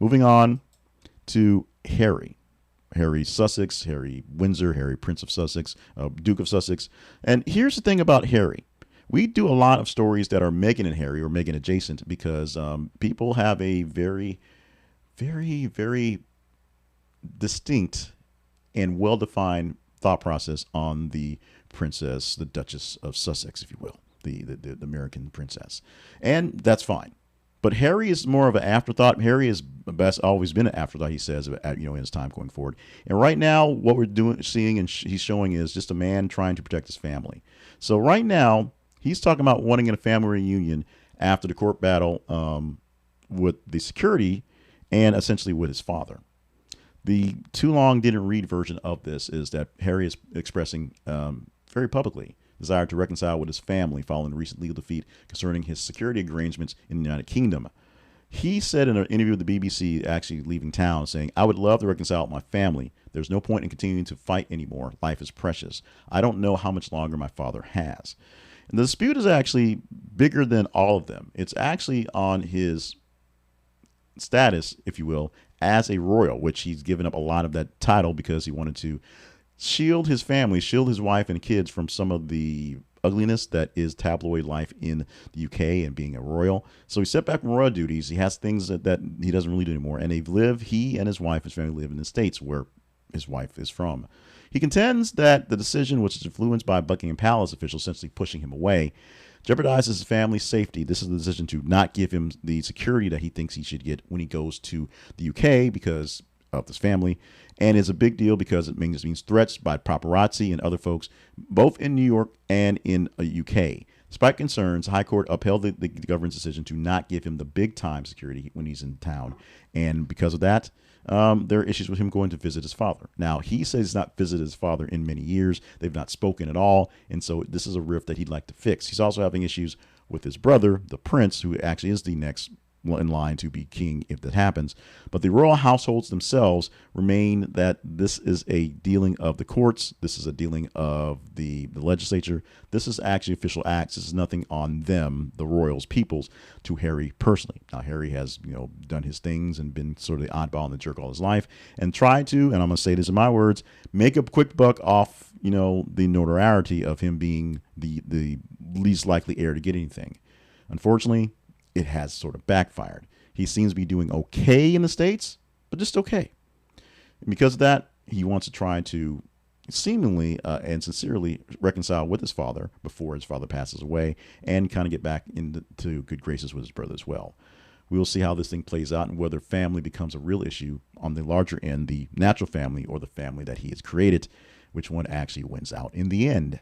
Moving on to Harry. Harry Sussex, Harry Windsor, Harry Prince of Sussex, Duke of Sussex. And here's the thing about Harry. We do a lot of stories that are Meghan and Harry or Meghan adjacent because people have a very, very, very distinct and well-defined thought process on the princess, the Duchess of Sussex, if you will, the American princess. And that's fine. But Harry is more of an afterthought. Harry has best always been an afterthought. He says, in his time going forward. And right now, what we're seeing, and he's showing is just a man trying to protect his family. So right now, he's talking about wanting a family reunion after the court battle with the security and essentially with his father. The too long didn't read version of this is that Harry is expressing very publicly desire to reconcile with his family following the recent legal defeat concerning his security arrangements in the United Kingdom. He said in an interview with the BBC, actually leaving town, saying, "I would love to reconcile with my family. There's no point in continuing to fight anymore. Life is precious. I don't know how much longer my father has." And the dispute is actually bigger than all of them. It's actually on his status, if you will, as a royal, which he's given up a lot of that title because he wanted to shield his family, shield his wife and kids from some of the ugliness that is tabloid life in the UK and being a royal. So he stepped back from royal duties. He has things that he doesn't really do anymore. And he and his wife, his family live in the States where his wife is from. He contends that the decision, which is influenced by Buckingham Palace officials essentially pushing him away, jeopardizes his family's safety. This is the decision to not give him the security that he thinks he should get when he goes to the UK because of this family, and is a big deal because it means threats by paparazzi and other folks, both in New York and in the UK. Despite concerns, the High Court upheld the government's decision to not give him the big-time security when he's in town, and because of that, there are issues with him going to visit his father. Now, he says he's not visited his father in many years. They've not spoken at all, and so this is a rift that he'd like to fix. He's also having issues with his brother, the prince, who actually is the next in line to be king if that happens. But the royal households themselves remain that this is a dealing of the courts. This is a dealing of the legislature. This is actually official acts. This is nothing on them, the royals, peoples, to Harry personally. Now, Harry has, done his things and been sort of the oddball and the jerk all his life and tried to, and I'm going to say this in my words, make a quick buck off, the notoriety of him being the least likely heir to get anything. Unfortunately, it has sort of backfired. He seems to be doing okay in the States, but just okay. And because of that, he wants to try to seemingly and sincerely reconcile with his father before his father passes away and kind of get back into good graces with his brother as well. We will see how this thing plays out and whether family becomes a real issue on the larger end, the natural family or the family that he has created, which one actually wins out in the end.